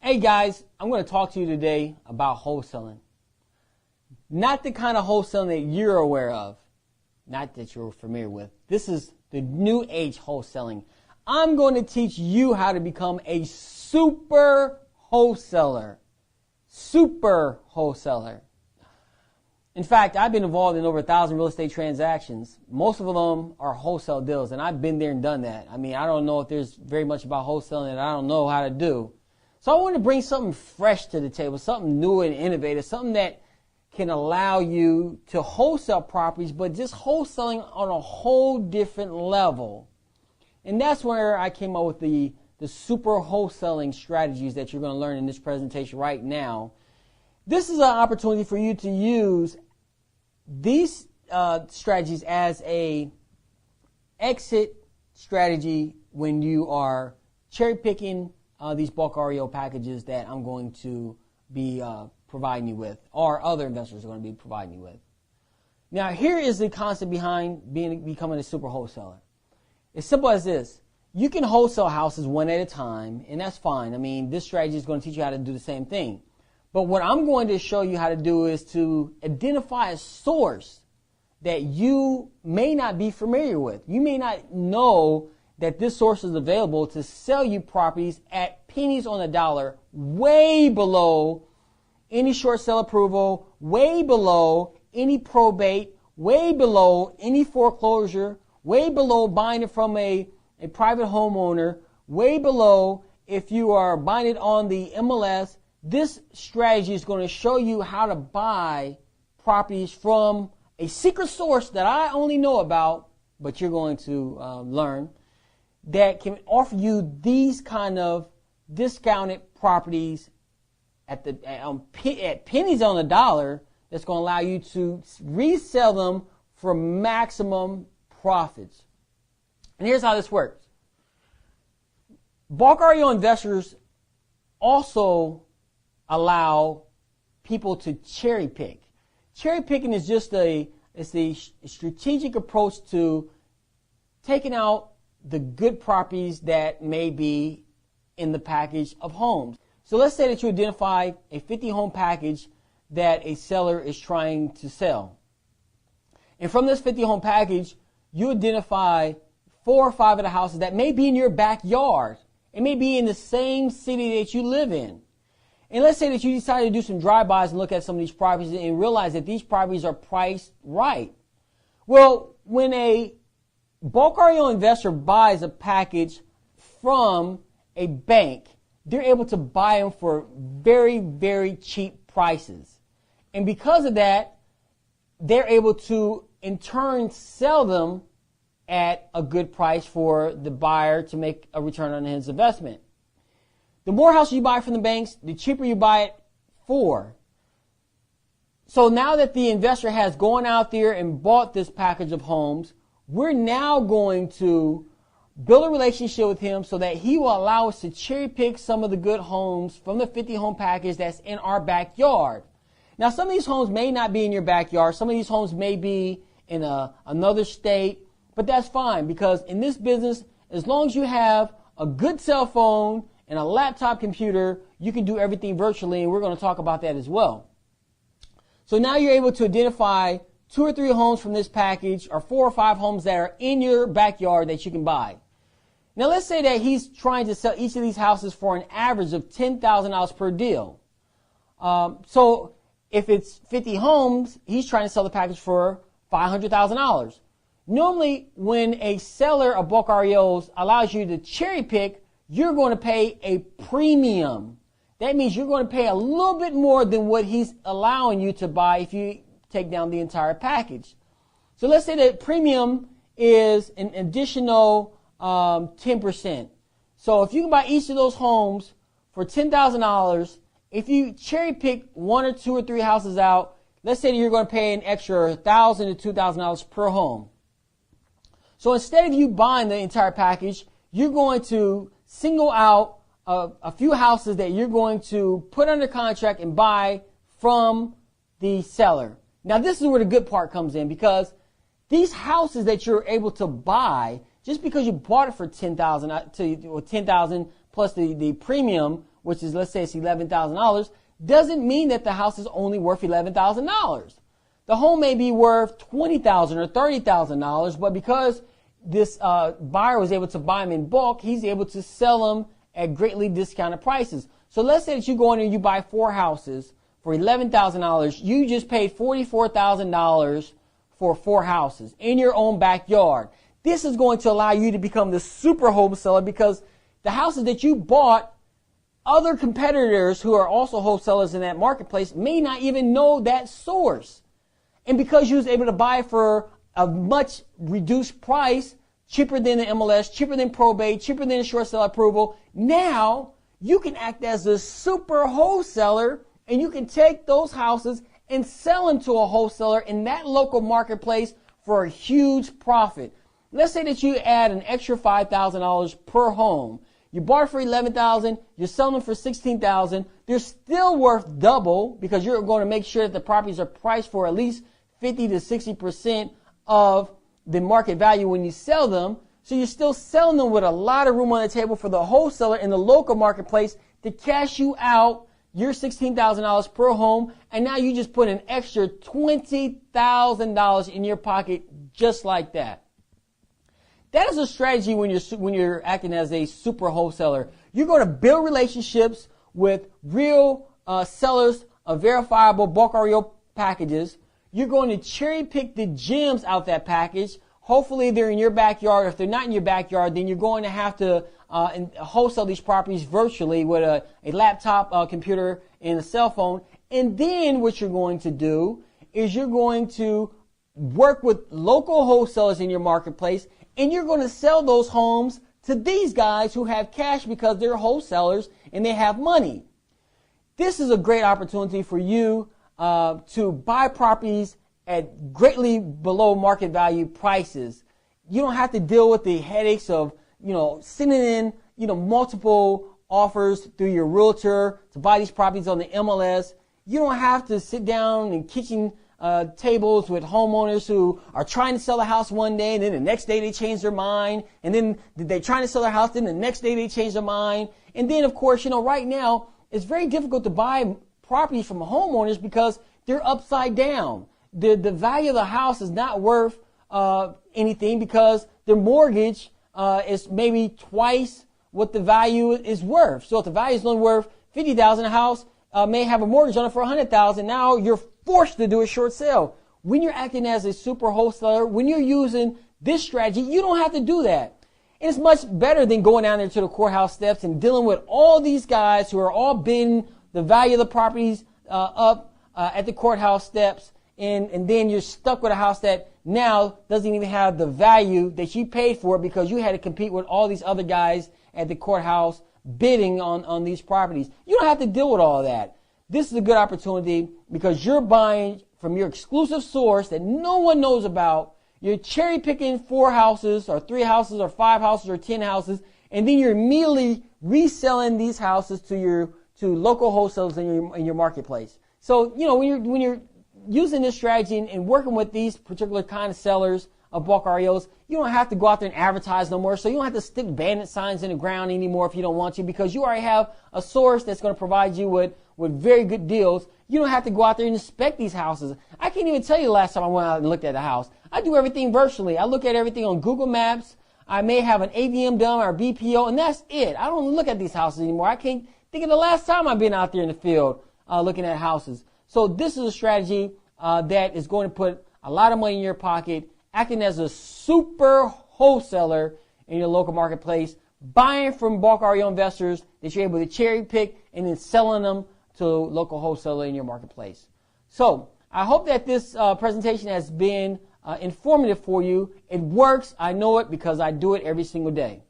Hey guys, I'm going to talk to you today about wholesaling. Not the kind of wholesaling that you're aware of, not that you're familiar with. This is the new age wholesaling. I'm going to teach you how to become a super wholesaler. Super wholesaler. In fact, I've been involved in over 1,000 real estate transactions. Most of them are wholesale deals, and I've been there and done that. I mean, I don't know if there's very much about wholesaling that I don't know how to do. So I want to bring something fresh to the table, something new and innovative, something that can allow you to wholesale properties, but just wholesaling on a whole different level. And that's where I came up with the super wholesaling strategies that you're going to learn in this presentation right now. This is an opportunity for you to use these strategies as a exit strategy when you are cherry picking these bulk REO packages that I'm going to be providing you with, or other investors are going to be providing you with. Now, here is the concept behind becoming a super wholesaler. It's simple as this. You can wholesale houses one at a time, and that's fine. I mean, this strategy is going to teach you how to do the same thing. But what I'm going to show you how to do is to identify a source that you may not be familiar with. You may not know that this source is available to sell you properties at pennies on the dollar, way below any short sale approval, way below any probate, way below any foreclosure, way below buying it from a private homeowner, way below if you are buying it on the MLS. This strategy is going to show you how to buy properties from a secret source that I only know about, but you're going to learn, that can offer you these kind of discounted properties at pennies on the dollar that's going to allow you to resell them for maximum profits. And here's how this works. Bulk REO investors also allow people to cherry pick. Cherry picking is just a strategic approach to taking out the good properties that may be in the package of homes. So let's say that you identify a 50 home package that a seller is trying to sell. And from this 50 home package, you identify 4 or 5 of the houses that may be in your backyard. It may be in the same city that you live in. And let's say that you decide to do some drive-bys and look at some of these properties and realize that these properties are priced right. Well, when a bulk REO investor buys a package from a bank, they're able to buy them for very, very cheap prices. And because of that, they're able to, in turn, sell them at a good price for the buyer to make a return on his investment. The more houses you buy from the banks, the cheaper you buy it for. So now that the investor has gone out there and bought this package of homes, we're now going to build a relationship with him so that he will allow us to cherry pick some of the good homes from the 50 home package that's in our backyard. Now, some of these homes may not be in your backyard. Some of these homes may be in another state, but that's fine, because in this business, as long as you have a good cell phone and a laptop computer, you can do everything virtually, and we're going to talk about that as well. So now you're able to identify 2 or 3 homes from this package, or 4 or 5 homes that are in your backyard that you can buy. Now let's say that he's trying to sell each of these houses for an average of $10,000 per deal. So if it's 50 homes, he's trying to sell the package for $500,000. Normally, when a seller of bulk REOs allows you to cherry pick, you're going to pay a premium. That means you're going to pay a little bit more than what he's allowing you to buy if you take down the entire package. So let's say that premium is an additional 10%. So if you can buy each of those homes for $10,000, if you cherry pick 1 or 2 or 3 houses out, let's say that you're going to pay an extra $1,000 to $2,000 per home. So instead of you buying the entire package, you're going to single out a few houses that you're going to put under contract and buy from the seller. Now, this is where the good part comes in, because these houses that you're able to buy, just because you bought it for $10,000 plus the premium, which is, let's say it's $11,000, doesn't mean that the house is only worth $11,000. The home may be worth $20,000 or $30,000, but because this buyer was able to buy them in bulk, he's able to sell them at greatly discounted prices. So let's say that you go in and you buy 4 houses for $11,000. You just paid $44,000 for 4 houses in your own backyard. This is going to allow you to become the super wholesaler because the houses that you bought, other competitors who are also wholesalers in that marketplace may not even know that source. And because you was able to buy for a much reduced price, cheaper than the MLS, cheaper than probate, cheaper than the short sale approval, now you can act as a super wholesaler and you can take those houses and sell them to a wholesaler in that local marketplace for a huge profit. Let's say that you add an extra $5,000 per home. You bought it for $11,000, you're selling them for $16,000. They're still worth double because you're going to make sure that the properties are priced for at least 50 to 60% of the market value when you sell them. So you're still selling them with a lot of room on the table for the wholesaler in the local marketplace to cash you out your $16,000 per home. And now you just put an extra $20,000 in your pocket just like that. That is a strategy when you're acting as a super wholesaler. You're going to build relationships with real sellers of verifiable bulk REO packages. You're going to cherry pick the gems out that package. Hopefully they're in your backyard. If they're not in your backyard, then you're going to have to wholesale these properties virtually with a laptop computer and a cell phone. And then what you're going to do is you're going to work with local wholesalers in your marketplace, and you're going to sell those homes to these guys who have cash because they're wholesalers and they have money. This is a great opportunity for you to buy properties at greatly below market value prices. You don't have to deal with the headaches of, sending in, multiple offers through your realtor to buy these properties on the MLS. You don't have to sit down in kitchen tables with homeowners who are trying to sell the house one day and then the next day they change their mind, and then they're trying to sell their house, then the next day they change their mind. And then of course, right now it's very difficult to buy properties from homeowners because they're upside down. The value of the house is not worth anything because their mortgage is maybe twice what the value is worth. So if the value is only worth $50,000, a house may have a mortgage on it for $100,000. Now you're forced to do a short sale. When you're acting as a super wholesaler, when you're using this strategy, you don't have to do that. And it's much better than going down there to the courthouse steps and dealing with all these guys who are all bidding the value of the properties up at the courthouse steps. And then you're stuck with a house that now doesn't even have the value that you paid for because you had to compete with all these other guys at the courthouse bidding on these properties. You don't have to deal with all that. This is a good opportunity because you're buying from your exclusive source that no one knows about. You're cherry picking 4 houses or 3 houses or 5 houses or 10 houses, and then you're immediately reselling these houses to local wholesalers in your marketplace. So, when you're using this strategy and working with these particular kind of sellers of bulk REOs, you don't have to go out there and advertise no more. So you don't have to stick bandit signs in the ground anymore if you don't want to, because you already have a source that's going to provide you with very good deals. You don't have to go out there and inspect these houses. I can't even tell you the last time I went out and looked at a house. I do everything virtually. I look at everything on Google Maps. I may have an AVM done or BPO, and that's it. I don't look at these houses anymore. I can't think of the last time I've been out there in the field looking at houses. So this is a strategy that is going to put a lot of money in your pocket, acting as a super wholesaler in your local marketplace, buying from bulk REO investors that you're able to cherry pick and then selling them to a local wholesaler in your marketplace. So I hope that this presentation has been informative for you. It works. I know it because I do it every single day.